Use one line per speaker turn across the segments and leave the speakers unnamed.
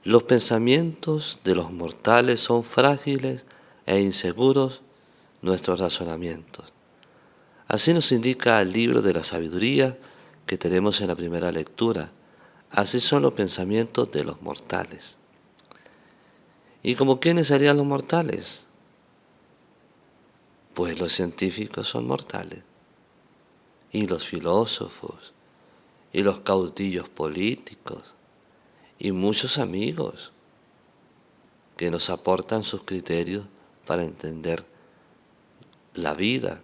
Los pensamientos de los mortales son frágiles e inseguros nuestros razonamientos. Así nos indica el libro de la sabiduría que tenemos en la primera lectura. Así son los pensamientos de los mortales. ¿Y como quiénes serían los mortales? Pues los científicos son mortales, y los filósofos, y los caudillos políticos, y muchos amigos que nos aportan sus criterios para entender la vida.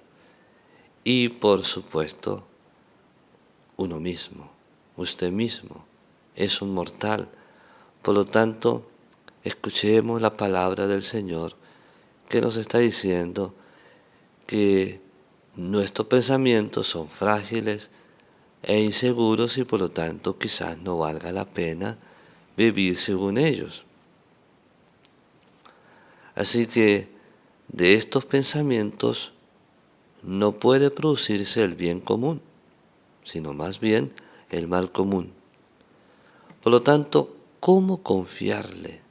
Y por supuesto, uno mismo, usted mismo, es un mortal. Por lo tanto, escuchemos la palabra del Señor que nos está diciendo que nuestros pensamientos son frágiles e inseguros y por lo tanto quizás no valga la pena vivir según ellos. Así que de estos pensamientos no puede producirse el bien común, sino más bien el mal común. Por lo tanto, ¿cómo confiarle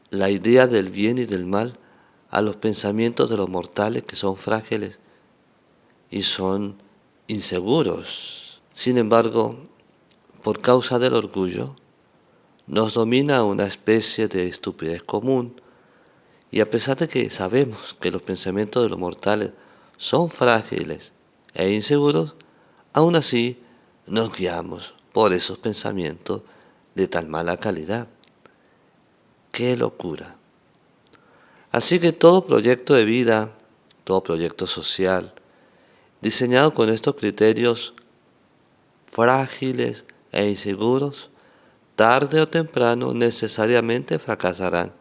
la idea del bien y del mal a los pensamientos de los mortales que son frágiles y son inseguros? Sin embargo, por causa del orgullo, nos domina una especie de estupidez común, y a pesar de que sabemos que los pensamientos de los mortales son frágiles e inseguros, aún así nos guiamos por esos pensamientos de tan mala calidad. ¡Qué locura! Así que todo proyecto de vida, todo proyecto social, diseñado con estos criterios frágiles e inseguros, tarde o temprano necesariamente fracasarán.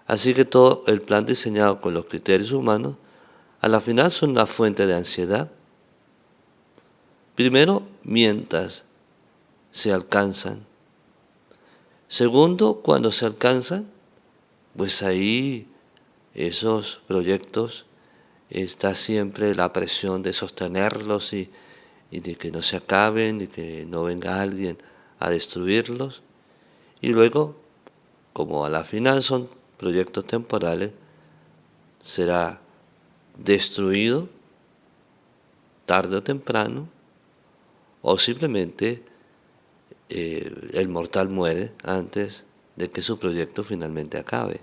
Así que todo el plan diseñado con los criterios humanos, a la final son una fuente de ansiedad. Primero, mientras se alcanzan. Segundo, cuando se alcanzan, pues ahí esos proyectos está siempre la presión de sostenerlos y de que no se acaben y que no venga alguien a destruirlos. Y luego, como a la final son proyectos temporales, será destruido tarde o temprano, o simplemente el mortal muere antes de que su proyecto finalmente acabe.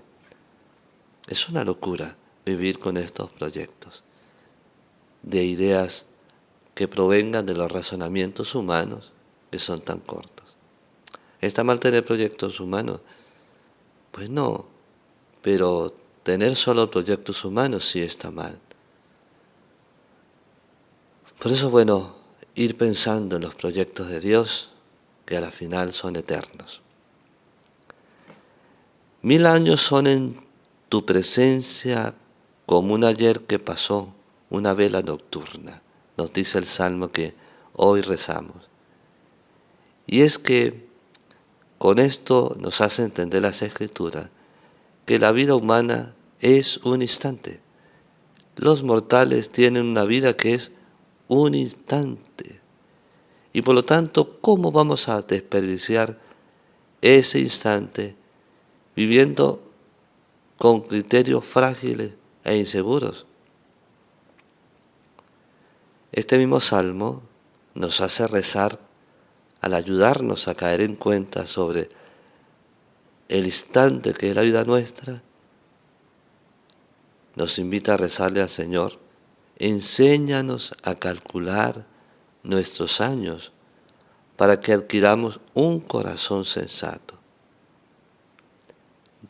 Es una locura vivir con estos proyectos de ideas que provengan de los razonamientos humanos que son tan cortos. ¿Está mal tener proyectos humanos? Pues no, pero tener solo proyectos humanos sí está mal. Por eso es bueno ir pensando en los proyectos de Dios, que a la final son eternos. 1000 años son en tu presencia como un ayer que pasó, una vela nocturna, nos dice el Salmo que hoy rezamos. Y es que con esto nos hace entender las Escrituras que la vida humana es un instante. Los mortales tienen una vida que es un instante. Y por lo tanto, ¿cómo vamos a desperdiciar ese instante viviendo con criterios frágiles e inseguros? Este mismo salmo nos hace rezar al ayudarnos a caer en cuenta sobre el instante que es la vida nuestra. Nos invita a rezarle al Señor: enséñanos a calcular nuestros años para que adquiramos un corazón sensato.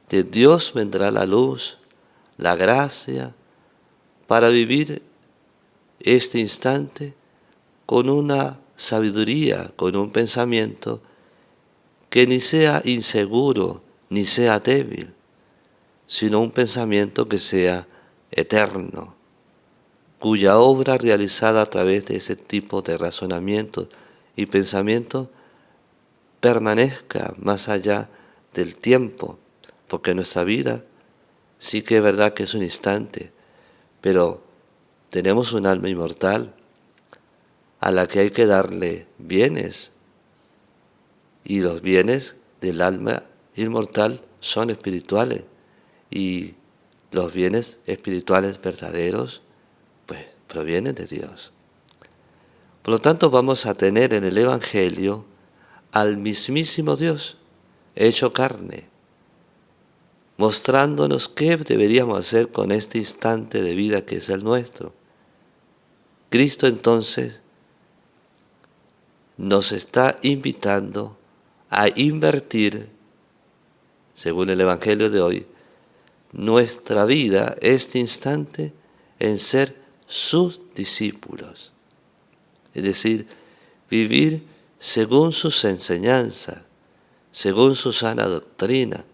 De Dios vendrá la luz, la gracia, para vivir este instante con una sabiduría, con un pensamiento que ni sea inseguro ni sea débil, sino un pensamiento que sea eterno, cuya obra realizada a través de ese tipo de razonamientos y pensamientos permanezca más allá del tiempo, porque nuestra vida sí que es verdad que es un instante, pero tenemos un alma inmortal a la que hay que darle bienes, y los bienes del alma inmortal son espirituales y los bienes espirituales verdaderos pues provienen de Dios. Por lo tanto vamos a tener en el Evangelio al mismísimo Dios hecho carne, mostrándonos qué deberíamos hacer con este instante de vida que es el nuestro. Cristo entonces nos está invitando a invertir, según el Evangelio de hoy, nuestra vida, este instante, en ser sus discípulos. Es decir, vivir según sus enseñanzas, según su sana doctrina,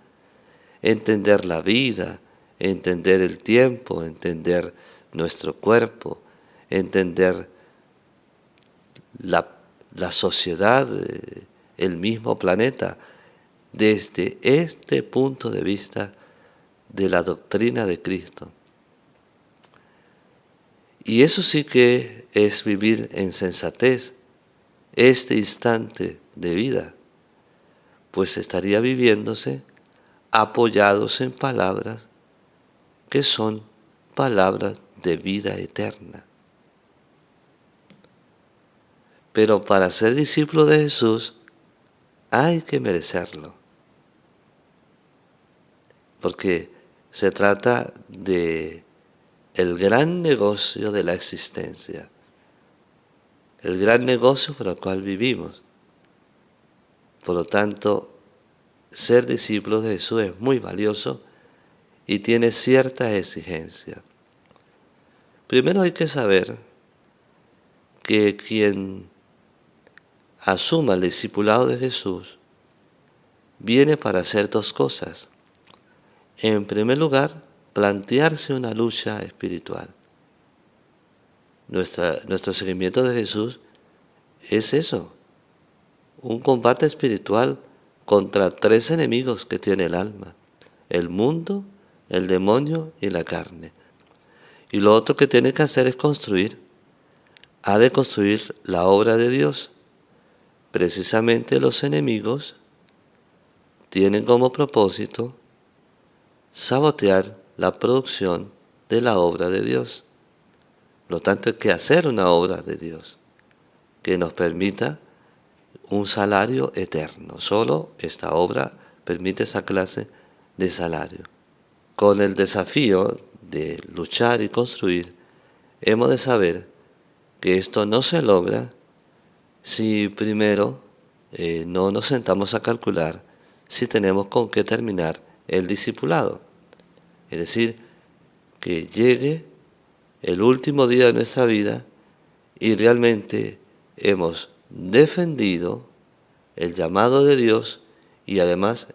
entender la vida, entender el tiempo, entender nuestro cuerpo, entender la sociedad, el mismo planeta, desde este punto de vista de la doctrina de Cristo. Y eso sí que es vivir en sensatez este instante de vida, pues estaría viviéndose apoyados en palabras que son palabras de vida eterna. Pero para ser discípulo de Jesús hay que merecerlo, porque se trata de el gran negocio de la existencia, el gran negocio por el cual vivimos. Por lo tanto, ser discípulo de Jesús es muy valioso y tiene cierta exigencia. Primero hay que saber que quien asuma el discipulado de Jesús viene para hacer dos cosas. En primer lugar, plantearse una lucha espiritual. Nuestro seguimiento de Jesús es eso, un combate espiritual contra tres enemigos que tiene el alma: el mundo, el demonio y la carne. Y lo otro que tiene que hacer es construir. Ha de construir la obra de Dios. Precisamente los enemigos tienen como propósito sabotear la producción de la obra de Dios. Por lo tanto, hay que hacer una obra de Dios que nos permita un salario eterno. Solo esta obra permite esa clase de salario. Con el desafío de luchar y construir, hemos de saber que esto no se logra si primero no nos sentamos a calcular si tenemos con qué terminar el discipulado. Es decir, que llegue el último día de nuestra vida y realmente hemos defendido el llamado de Dios y además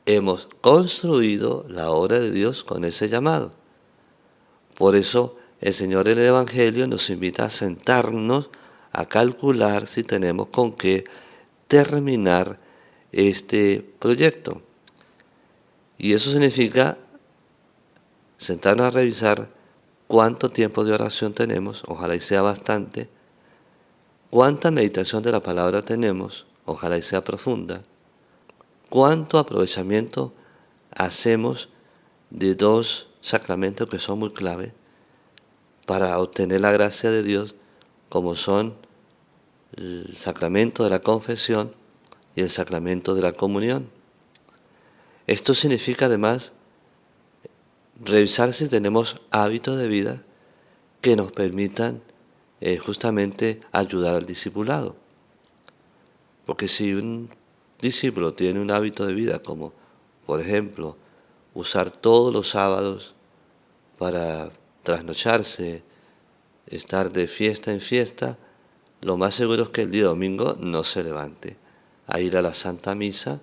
hemos construido la obra de Dios con ese llamado. Por eso el Señor en el Evangelio nos invita a sentarnos a calcular si tenemos con qué terminar este proyecto. Y eso significa sentarnos a revisar cuánto tiempo de oración tenemos, ojalá y sea bastante, cuánta meditación de la palabra tenemos, ojalá y sea profunda, cuánto aprovechamiento hacemos de dos sacramentos que son muy clave para obtener la gracia de Dios, como son el sacramento de la confesión y el sacramento de la comunión. Esto significa además revisar si tenemos hábitos de vida que nos permitan justamente ayudar al discipulado. Porque si un discípulo tiene un hábito de vida como, por ejemplo, usar todos los sábados para trasnocharse, estar de fiesta en fiesta, lo más seguro es que el día domingo no se levante a ir a la Santa Misa,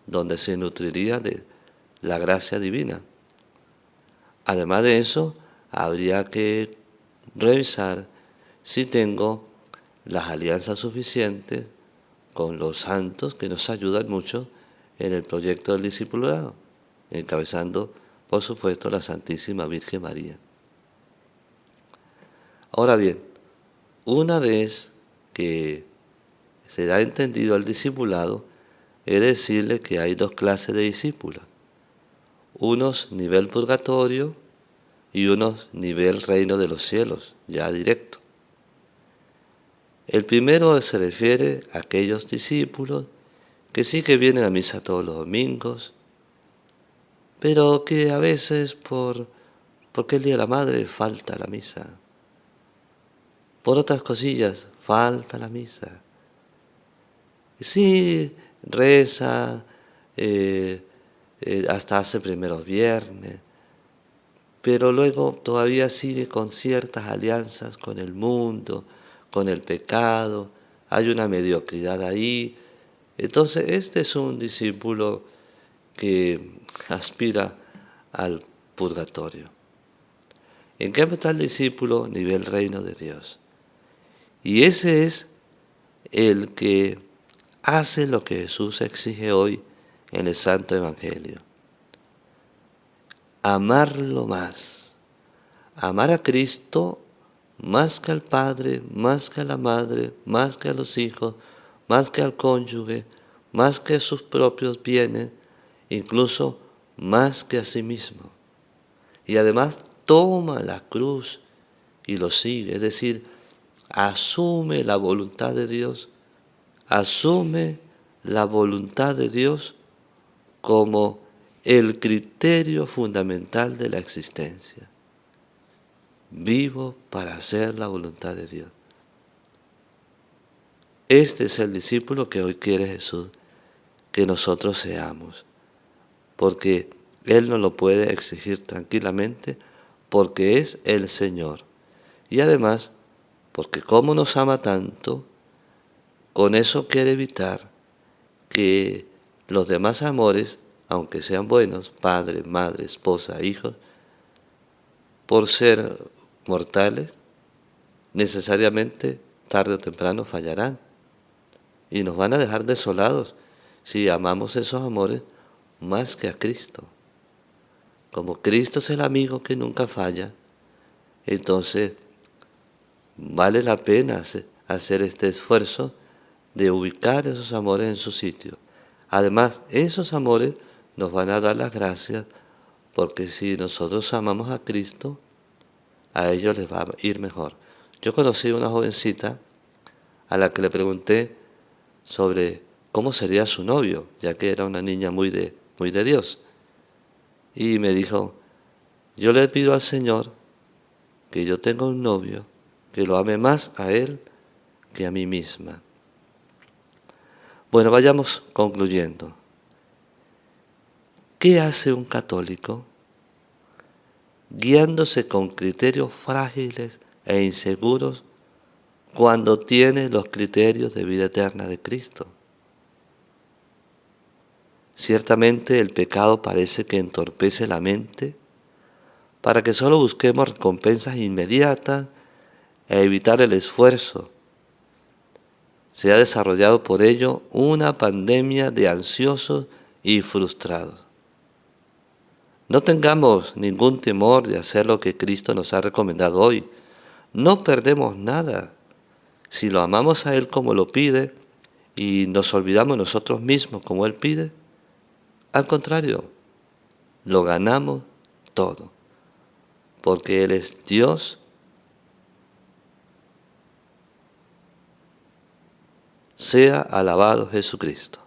donde se nutriría de la gracia divina. Además de eso, habría que revisar si tengo las alianzas suficientes con los santos que nos ayudan mucho en el proyecto del discipulado, encabezando, por supuesto, la Santísima Virgen María. Ahora bien, una vez que se da entendido el discipulado, es decirle que hay dos clases de discípulos, unos nivel purgatorio y unos nivel reino de los cielos, ya directo. El primero se refiere a aquellos discípulos que sí que vienen a misa todos los domingos, pero que a veces porque el Día de la Madre falta la misa, por otras cosillas falta la misa. Y sí, reza, hasta hace primeros viernes, pero luego todavía sigue con ciertas alianzas con el mundo, con el pecado, hay una mediocridad ahí. Entonces este es un discípulo que aspira al purgatorio. En cambio está el discípulo nivel reino de Dios. Y ese es el que hace lo que Jesús exige hoy en el Santo Evangelio. Amarlo más. Amar a Cristo más que al Padre, más que a la Madre, más que a los hijos, más que al cónyuge, más que a sus propios bienes, incluso más que a sí mismo. Y además toma la cruz y lo sigue, es decir, asume la voluntad de Dios, asume la voluntad de Dios como el criterio fundamental de la existencia. Vivo para hacer la voluntad de Dios. Este es el discípulo que hoy quiere Jesús que nosotros seamos, porque Él nos lo puede exigir tranquilamente, porque es el Señor. Y además, porque como nos ama tanto, con eso quiere evitar que los demás amores, aunque sean buenos, padre, madre, esposa, hijos, por ser mortales, necesariamente tarde o temprano fallarán y nos van a dejar desolados si amamos esos amores más que a Cristo. Como Cristo es el amigo que nunca falla, entonces vale la pena hacer este esfuerzo de ubicar esos amores en su sitio. Además, esos amores nos van a dar las gracias porque si nosotros amamos a Cristo, a ellos les va a ir mejor. Yo conocí una jovencita a la que le pregunté sobre cómo sería su novio, ya que era una niña muy de Dios. Y me dijo, yo le pido al Señor que yo tenga un novio que lo ame más a él que a mí misma. Bueno, vayamos concluyendo. ¿Qué hace un católico? Guiándose con criterios frágiles e inseguros cuando tiene los criterios de vida eterna de Cristo. Ciertamente el pecado parece que entorpece la mente para que solo busquemos recompensas inmediatas e evitar el esfuerzo. Se ha desarrollado por ello una pandemia de ansiosos y frustrados. No tengamos ningún temor de hacer lo que Cristo nos ha recomendado hoy. No perdemos nada si lo amamos a Él como lo pide y nos olvidamos nosotros mismos como Él pide. Al contrario, lo ganamos todo, porque Él es Dios. Sea alabado Jesucristo.